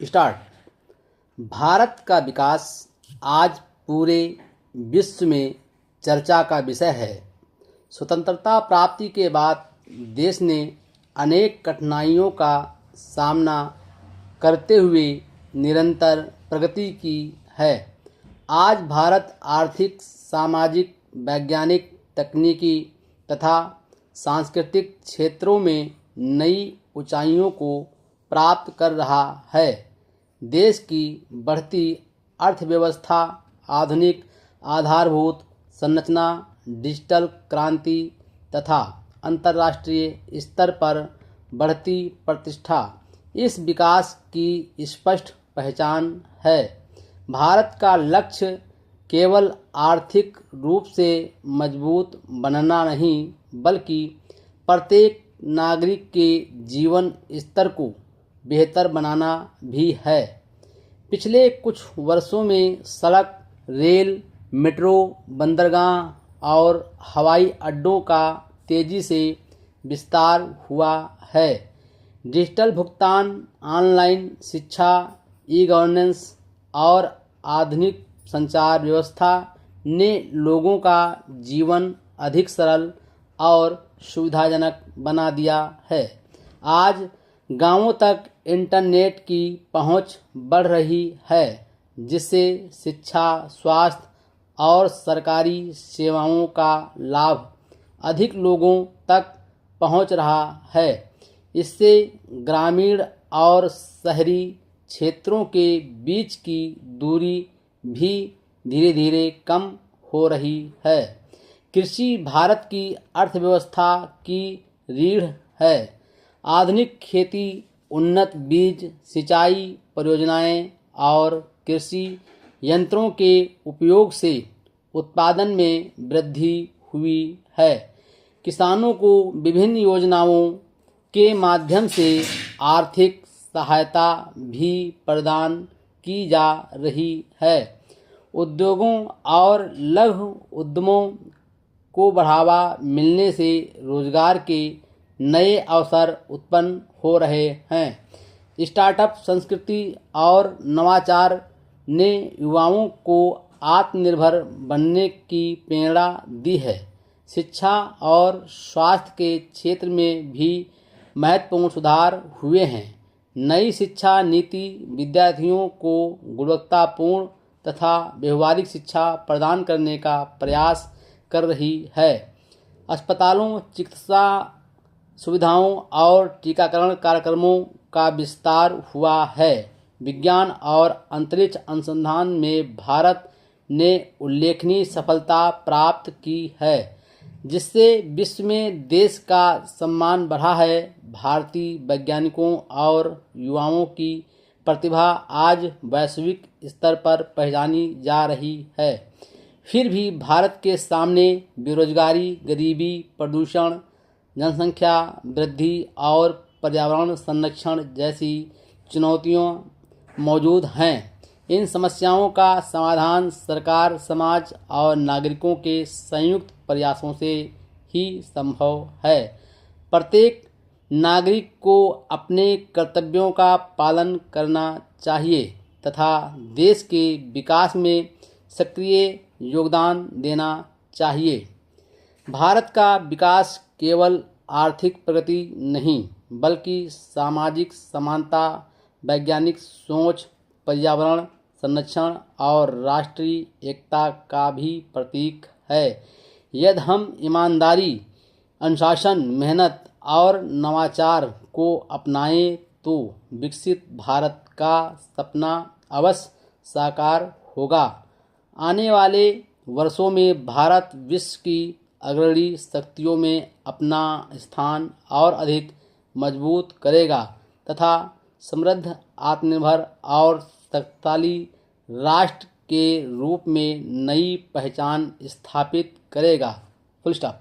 Start. Bharat का विकास आज पूरे विश्व में चर्चा का विषय है। स्वतंत्रता प्राप्ति के बाद देश ने अनेक कठिनाइयों का सामना करते हुए निरंतर प्रगति की है। आज भारत आर्थिक, सामाजिक, वैज्ञानिक, तकनीकी तथा सांस्कृतिक क्षेत्रों में नई ऊंचाइयों को प्राप्त कर रहा है। देश की बढ़ती अर्थव्यवस्था, आधुनिक आधारभूत संरचना, डिजिटल क्रांति तथा अंतर्राष्ट्रीय स्तर पर बढ़ती प्रतिष्ठा इस विकास की स्पष्ट पहचान है। भारत का लक्ष्य केवल आर्थिक रूप से मजबूत बनना नहीं, बल्कि प्रत्येक नागरिक के जीवन स्तर को बेहतर बनाना भी है। पिछले कुछ वर्षों में सड़क, रेल, मेट्रो, बंदरगाह और हवाई अड्डों का तेजी से विस्तार हुआ है। डिजिटल भुगतान, ऑनलाइन शिक्षा, ई-गवर्नेंस और आधुनिक संचार व्यवस्था ने लोगों का जीवन अधिक सरल और सुविधाजनक बना दिया है। आज गांवों तक इंटरनेट की पहुंच बढ़ रही है, जिससे शिक्षा, स्वास्थ्य और सरकारी सेवाओं का लाभ अधिक लोगों तक पहुंच रहा है। इससे ग्रामीण और शहरी क्षेत्रों के बीच की दूरी भी धीरे धीरे कम हो रही है। कृषि भारत की अर्थव्यवस्था की रीढ़ है। आधुनिक खेती, उन्नत बीज, सिंचाई परियोजनाएं और कृषि यंत्रों के उपयोग से उत्पादन में वृद्धि हुई है। किसानों को विभिन्न योजनाओं के माध्यम से आर्थिक सहायता भी प्रदान की जा रही है। उद्योगों और लघु उद्यमों को बढ़ावा मिलने से रोजगार के नए अवसर उत्पन्न हो रहे हैं। स्टार्टअप संस्कृति और नवाचार ने युवाओं को आत्मनिर्भर बनने की प्रेरणा दी है। शिक्षा और स्वास्थ्य के क्षेत्र में भी महत्वपूर्ण सुधार हुए हैं। नई शिक्षा नीति विद्यार्थियों को गुणवत्तापूर्ण तथा व्यवहारिक शिक्षा प्रदान करने का प्रयास कर रही है। अस्पतालों, चिकित्सा सुविधाओं और टीकाकरण कार्यक्रमों का विस्तार हुआ है। विज्ञान और अंतरिक्ष अनुसंधान में भारत ने उल्लेखनीय सफलता प्राप्त की है, जिससे विश्व में देश का सम्मान बढ़ा है। भारतीय वैज्ञानिकों और युवाओं की प्रतिभा आज वैश्विक स्तर पर पहचानी जा रही है। फिर भी भारत के सामने बेरोजगारी, गरीबी, प्रदूषण, जनसंख्या वृद्धि और पर्यावरण संरक्षण जैसी चुनौतियां मौजूद हैं। इन समस्याओं का समाधान सरकार, समाज और नागरिकों के संयुक्त प्रयासों से ही संभव है। प्रत्येक नागरिक को अपने कर्तव्यों का पालन करना चाहिए तथा देश के विकास में सक्रिय योगदान देना चाहिए। भारत का विकास केवल आर्थिक प्रगति नहीं, बल्कि सामाजिक समानता, वैज्ञानिक सोच, पर्यावरण संरक्षण और राष्ट्रीय एकता का भी प्रतीक है। यदि हम ईमानदारी, अनुशासन, मेहनत और नवाचार को अपनाएं तो विकसित भारत का सपना अवश्य साकार होगा। आने वाले वर्षों में भारत विश्व की अग्रणी शक्तियों में अपना स्थान और अधिक मजबूत करेगा तथा समृद्ध, आत्मनिर्भर और शक्तिशाली राष्ट्र के रूप में नई पहचान स्थापित करेगा। Full stop.